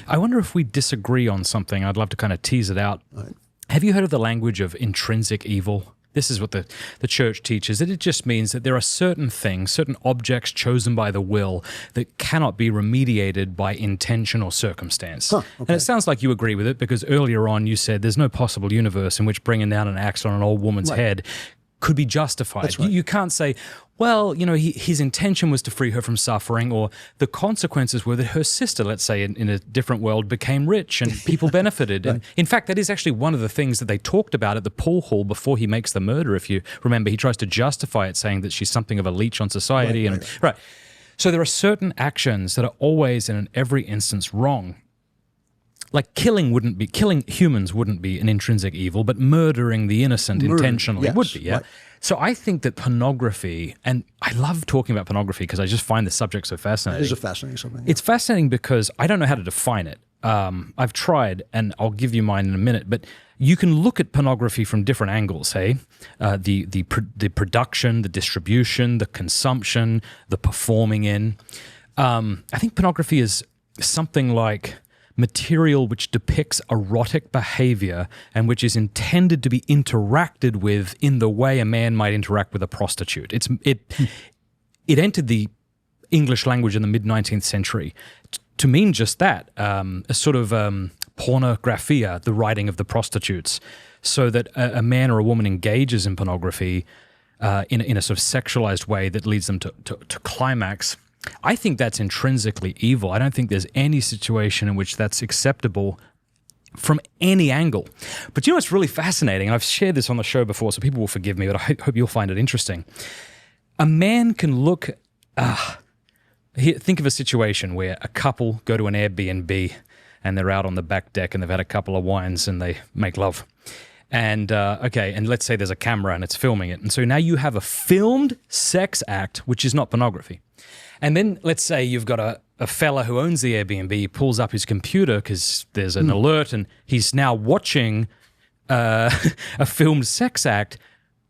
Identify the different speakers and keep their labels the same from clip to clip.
Speaker 1: I wonder if we disagree on something. I'd love to kind of tease it out.
Speaker 2: Right.
Speaker 1: Have you heard of the language of intrinsic evil? This is what the church teaches. It just means that there are certain things, certain objects chosen by the will that cannot be remediated by intention or circumstance.
Speaker 2: Okay.
Speaker 1: And it sounds like you agree with it because earlier on you said there's no possible universe in which bringing down an axe on an old woman's head could be justified.
Speaker 2: That's right.
Speaker 1: You can't say, well, his intention was to free her from suffering, or the consequences were that her sister, let's say in a different world, became rich and people benefited.
Speaker 2: Right.
Speaker 1: And in fact, that is actually one of the things that they talked about at the pool hall before he makes the murder. If you remember, he tries to justify it, saying that she's soming of a leech on society. Right. So there are certain actions that are always and in every instance wrong. Like killing humans wouldn't be an intrinsic evil, but murdering the innocent intentionally would be, yeah? Right. So I think that pornography, and I love talking about pornography because I just find the subject so fascinating.
Speaker 2: It is a fascinating subject. Yeah.
Speaker 1: It's fascinating because I don't know how to define it. I've tried, and I'll give you mine in a minute, but you can look at pornography from different angles, hey? The production, the distribution, the consumption, the performing in. I think pornography is something like material which depicts erotic behavior and which is intended to be interacted with in the way a man might interact with a prostitute. It entered the English language in the mid-19th century to mean just that, a sort of pornographia, the writing of the prostitutes, so that a man or a woman engages in pornography in a sort of sexualized way that leads them to climax. I think that's intrinsically evil. I don't think there's any situation in which that's acceptable from any angle. But you know what's really fascinating, and I've shared this on the show before, so people will forgive me, but I hope you'll find it interesting. A man can look... think of a situation where a couple go to an Airbnb and they're out on the back deck and they've had a couple of wines and they make love. And and let's say there's a camera and it's filming it. And so now you have a filmed sex act, which is not pornography. And then let's say you've got a fella who owns the Airbnb, he pulls up his computer because there's an alert and he's now watching a filmed sex act,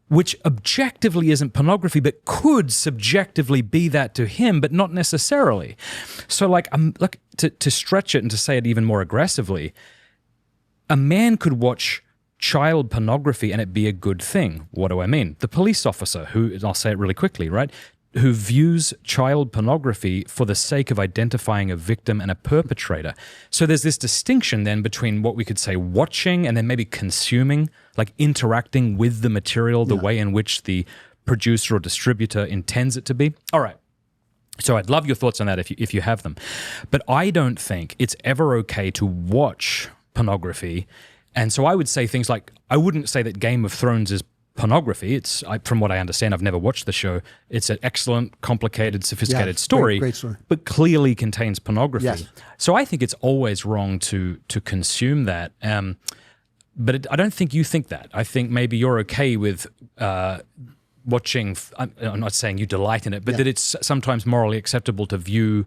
Speaker 1: which objectively isn't pornography, but could subjectively be that to him, but not necessarily. So to stretch it and to say it even more aggressively, a man could watch child pornography and it be a good thing. What do I mean? The police officer who, and I'll say it really quickly, right, who views child pornography for the sake of identifying a victim and a perpetrator. So there's this distinction then between what we could say watching and then maybe consuming, like interacting with the material the way in which the producer or distributor intends it to be. All right. So I'd love your thoughts on that if you have them. But I don't think it's ever okay to watch pornography. And so I would say things like, I wouldn't say that Game of Thrones is pornography. From what I understand, I've never watched the show. It's an excellent, complicated, sophisticated story,
Speaker 2: great story,
Speaker 1: but clearly contains pornography.
Speaker 2: Yes.
Speaker 1: So I think it's always wrong to consume that. But I don't think you think that. I think maybe you're okay with watching. I'm not saying you delight in it, but that it's sometimes morally acceptable to view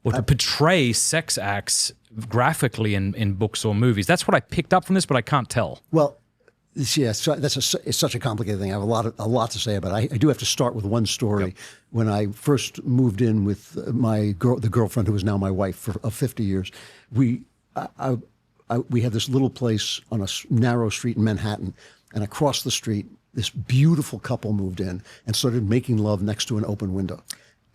Speaker 1: or to portray sex acts graphically in books or movies. That's what I picked up from this, but I can't tell.
Speaker 2: Well, yes, it's such a complicated thing. I have a lot to say about it. I do have to start with one story. Yep. When I first moved in with the girlfriend who is now my wife of 50 years, we had this little place on a narrow street in Manhattan, and across the street, this beautiful couple moved in and started making love next to an open window.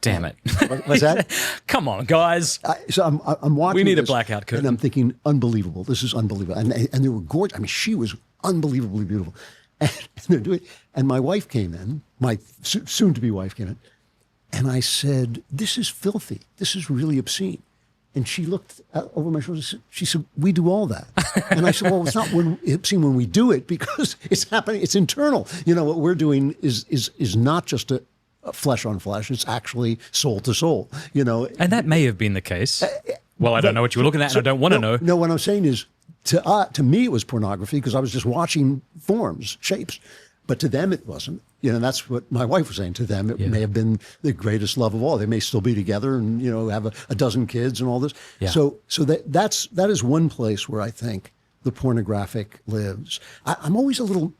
Speaker 1: Damn it.
Speaker 2: What's that?
Speaker 1: Come on, guys.
Speaker 2: So I'm watching.
Speaker 1: We need a blackout curtain.
Speaker 2: And I'm thinking, unbelievable. This is unbelievable. And they were gorgeous. I mean, she was unbelievably beautiful. And they're doing. And my wife came in, my soon-to-be wife came in, and I said, "This is filthy. This is really obscene." And she looked over my shoulder. She said, "We do all that." And I said, "Well, it's not obscene when we do it because it's happening. It's internal. You know, what we're doing is not just a flesh on flesh. It's actually soul to soul. You know."
Speaker 1: And that may have been the case. Well, I don't know what you were looking at, and I don't want to know.
Speaker 2: No, what I'm saying is, to me, it was pornography because I was just watching forms, shapes. But to them, it wasn't. You know, that's what my wife was saying. To them, it may have been the greatest love of all. They may still be together and, you know, have a dozen kids and all this. Yeah. So that is one place where I think the pornographic lives. I'm always a little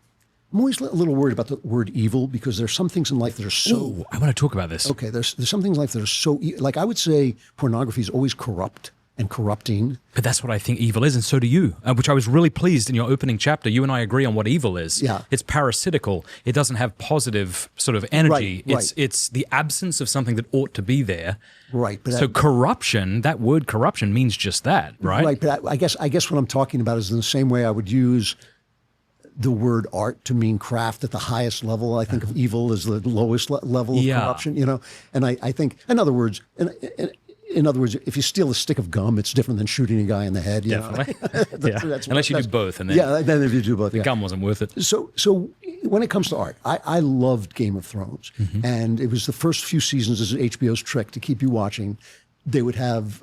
Speaker 2: worried about the word evil because there's some things in life that are so...
Speaker 1: Ooh, I want to talk about this.
Speaker 2: Okay, there's some things in life that are so... Like I would say pornography is always corrupt. and corrupting.
Speaker 1: But that's what I think evil is, and so do you, which I was really pleased in your opening chapter. You and I agree on what evil is.
Speaker 2: Yeah.
Speaker 1: It's parasitical. It doesn't have positive sort of energy.
Speaker 2: Right.
Speaker 1: It's the absence of something that ought to be there.
Speaker 2: Right. But
Speaker 1: so corruption, that word corruption means just that, right?
Speaker 2: Right. But I guess what I'm talking about is in the same way I would use the word art to mean craft at the highest level. I think of evil as the lowest level of corruption, And I think, in other words, if you steal a stick of gum, it's different than shooting a guy in the head.
Speaker 1: Definitely.
Speaker 2: That's
Speaker 1: Unless you do both. And then,
Speaker 2: then if you do both.
Speaker 1: The gum wasn't worth it.
Speaker 2: So when it comes to art, I loved Game of Thrones. And it was the first few seasons as HBO's trick to keep you watching. They would have,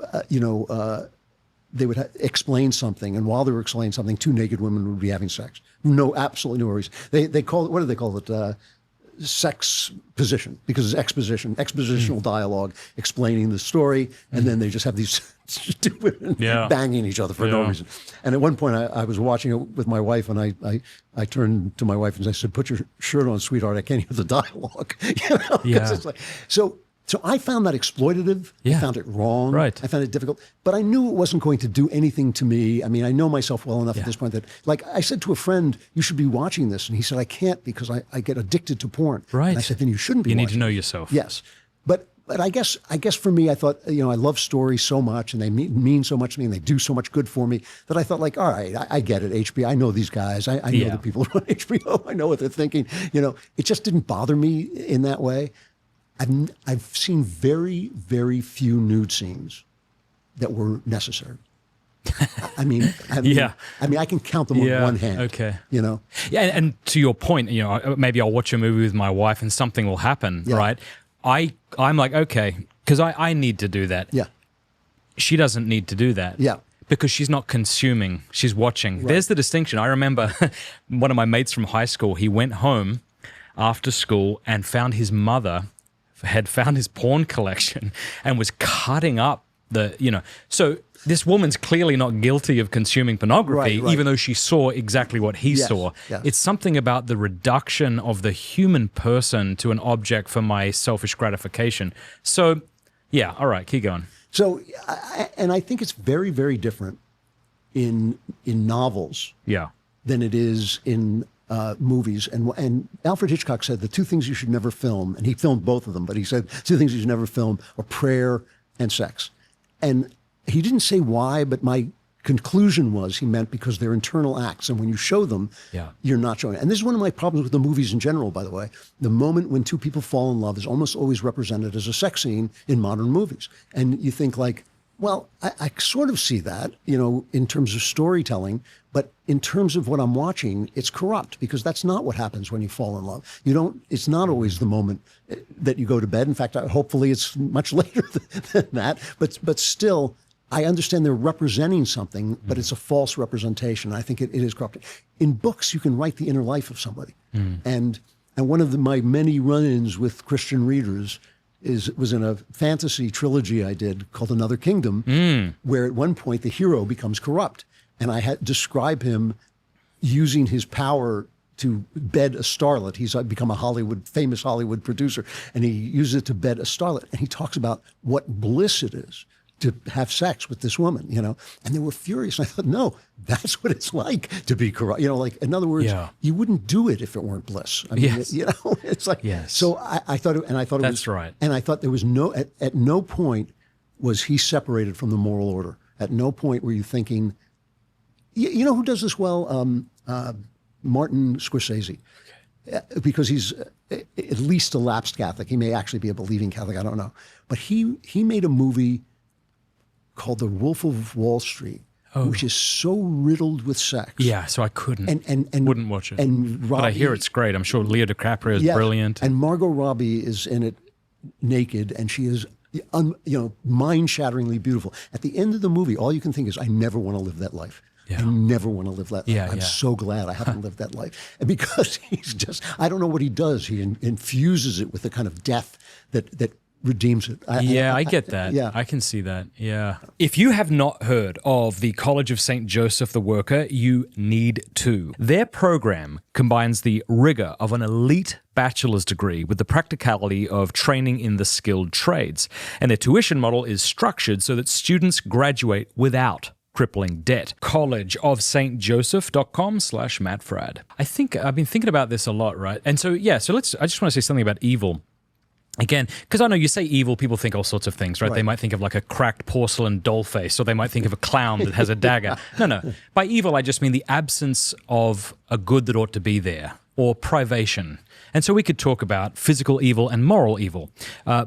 Speaker 2: they would explain something, and while they were explaining something, two naked women would be having sex. No, absolutely no reason. They call it, what do they call it? Sex position, because it's expositional dialogue explaining the story, and then they just have these two women banging each other for no reason. And at one point, I was watching it with my wife, and I turned to my wife and I said, "Put your shirt on, sweetheart. I can't hear the dialogue." It's like, so I found that exploitative. I found it wrong.
Speaker 1: Right.
Speaker 2: I found it difficult. But I knew it wasn't going to do anything to me. I mean, I know myself well enough at this point that, like, I said to a friend, "You should be watching this." And he said, "I can't because I get addicted to porn."
Speaker 1: Right.
Speaker 2: And I said, "Then you shouldn't be
Speaker 1: You
Speaker 2: watching
Speaker 1: need to know yourself.
Speaker 2: Yes. But I guess for me, I thought, I love stories so much, and they mean so much to me, and they do so much good for me, that I thought, like, all right, I get it, HBO. I know these guys. I know the people who run HBO. I know what they're thinking. It just didn't bother me in that way. I've seen very, very few nude scenes that were necessary. I mean, I can count them on one hand.
Speaker 1: Okay.
Speaker 2: Yeah,
Speaker 1: and to your point, maybe I'll watch a movie with my wife and something will happen, right? I'm like, okay, because I need to do that.
Speaker 2: Yeah.
Speaker 1: She doesn't need to do that.
Speaker 2: Yeah.
Speaker 1: Because she's not consuming, she's watching. Right. There's the distinction. I remember one of my mates from high school, he went home after school and found his mother had found his porn collection and was cutting up so this woman's clearly not guilty of consuming pornography, even though she saw exactly what he saw.
Speaker 2: Yes.
Speaker 1: It's something about the reduction of the human person to an object for my selfish gratification. So, all right, keep going.
Speaker 2: So, and I think it's very, very different in novels than it is in movies. And Alfred Hitchcock said the two things you should never film, and he filmed both of them, but he said two things you should never film are prayer and sex. And he didn't say why, but my conclusion was he meant because they're internal acts, and when you show them, you're not showing it. And this is one of my problems with the movies in general, by the way. The moment when two people fall in love is almost always represented as a sex scene in modern movies. And you think, like, well, I sort of see that, in terms of storytelling, but in terms of what I'm watching, it's corrupt, because that's not what happens when you fall in love. It's not always the moment that you go to bed. In fact, hopefully it's much later than that, but still, I understand they're representing something, but it's a false representation. I think it is corrupt. In books, you can write the inner life of somebody. And one of my many run-ins with Christian readers was in a fantasy trilogy I did called Another Kingdom, where at one point the hero becomes corrupt. And I had describe him using his power to bed a starlet. He's become a famous Hollywood producer, and he uses it to bed a starlet. And he talks about what bliss it is to have sex with this woman, and they were furious. And I thought, no, that's what it's like to be corrupt. Like, in other words, you wouldn't do it if it weren't bliss. I mean, it's like, so I thought it was,
Speaker 1: that's right.
Speaker 2: And I thought there was at no point was he separated from the moral order. At no point were you thinking, you know who does this well? Martin Scorsese. Because he's at least a lapsed Catholic. He may actually be a believing Catholic, I don't know. But he made a movie called The Wolf of Wall Street, which is so riddled with sex.
Speaker 1: Yeah, so I couldn't and wouldn't watch it.
Speaker 2: And Robbie,
Speaker 1: but I hear it's great. I'm sure Leo DiCaprio is brilliant.
Speaker 2: And Margot Robbie is in it naked, and she is mind-shatteringly beautiful. At the end of the movie, all you can think is, I never want to live that life. I never want to live that life. I'm so glad I haven't lived that life. And because he's just, I don't know what he does. He infuses it with the kind of death that redeems it.
Speaker 1: I get that.
Speaker 2: Yeah.
Speaker 1: I can see that. Yeah. If you have not heard of the College of St. Joseph the Worker, you need to. Their program combines the rigor of an elite bachelor's degree with the practicality of training in the skilled trades. And their tuition model is structured so that students graduate without crippling debt. collegeofstjoseph.com/Matt Fradd. I think I've been thinking about this a lot, right? And so, I just want to say something about evil. Again, because I know you say evil, people think all sorts of things, right? They might think of like a cracked porcelain doll face, or they might think of a clown that has a dagger. No. By evil, I just mean the absence of a good that ought to be there, or privation. And so we could talk about physical evil and moral evil.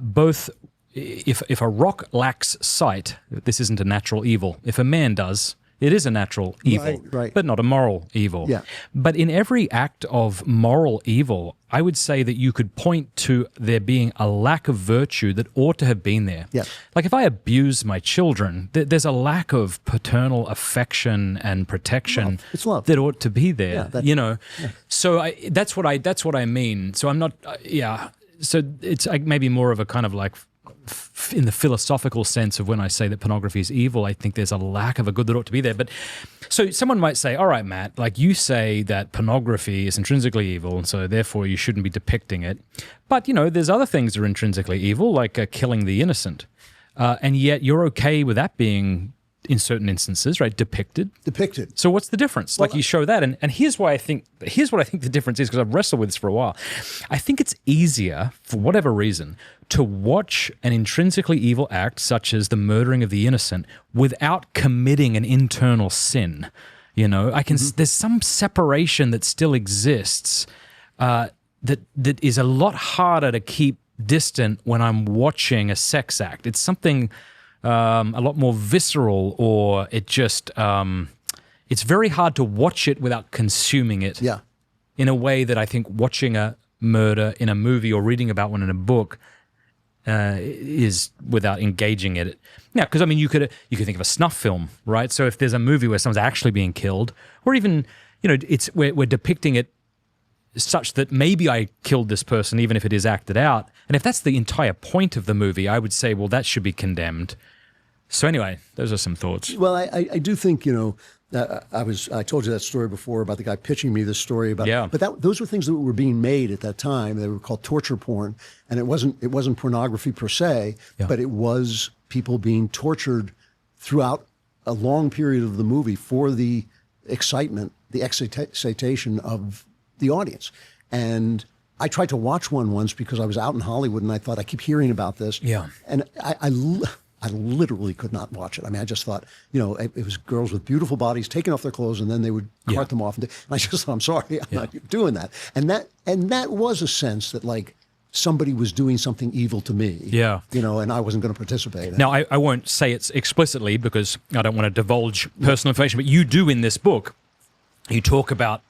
Speaker 1: Both, if a rock lacks sight, this isn't a natural evil. If a man does, it is a natural evil, but not a moral evil.
Speaker 2: Yeah.
Speaker 1: But in every act of moral evil, I would say that you could point to there being a lack of virtue that ought to have been there.
Speaker 2: Yeah.
Speaker 1: Like if I abuse my children, there's a lack of paternal affection and protection that ought to be there. So that's what I mean. So I'm not. So it's maybe more of a kind of like, in the philosophical sense of when I say that pornography is evil, I think there's a lack of a good that ought to be there. But so someone might say, all right, Matt, like you say that pornography is intrinsically evil, and so therefore you shouldn't be depicting it. But, there's other things that are intrinsically evil, like killing the innocent. And yet you're okay with that being, in certain instances, right, depicted. So what's the difference? Like you show that, and here's what I think the difference is, because I've wrestled with this for a while. I think it's easier, for whatever reason, to watch an intrinsically evil act, such as the murdering of the innocent, without committing an internal sin. There's some separation that still exists that is a lot harder to keep distant when I'm watching a sex act. It's something a lot more visceral, or it just, it's very hard to watch it without consuming it.
Speaker 2: Yeah.
Speaker 1: In a way that I think watching a murder in a movie or reading about one in a book is without engaging in it. Now, because you could think of a snuff film, right? So if there's a movie where someone's actually being killed, or even, we're depicting it such that maybe I killed this person, even if it is acted out. And if that's the entire point of the movie, I would say, well, that should be condemned. So anyway, those are some thoughts.
Speaker 2: Well, I do think, I told you that story before about the guy pitching me this story about, but those were things that were being made at that time. They were called torture porn, and it wasn't pornography per se, but it was people being tortured throughout a long period of the movie for the excitement, the excitation of the audience. And I tried to watch one once because I was out in Hollywood and I thought, I keep hearing about this. Yeah. And I literally could not watch it. I just thought, it was girls with beautiful bodies taking off their clothes, and then they would cart them off. And I just thought, I'm sorry, I'm not doing that. And that was a sense that, like, somebody was doing something evil to me. Yeah. And I wasn't going to participate.
Speaker 1: Now, I won't say it explicitly because I don't want to divulge personal information, but you do in this book. You talk about,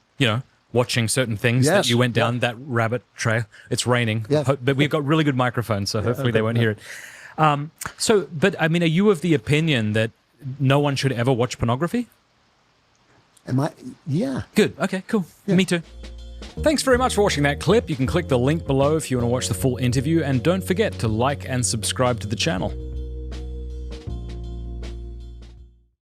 Speaker 1: watching certain things that you went down that rabbit trail. It's raining, but we've got really good microphones, so hopefully they won't hear it. But are you of the opinion that no one should ever watch pornography?
Speaker 2: Am I? Yeah.
Speaker 1: Good. Okay, cool. Yeah. Me too. Thanks very much for watching that clip. You can click the link below if you want to watch the full interview, and don't forget to like and subscribe to the channel.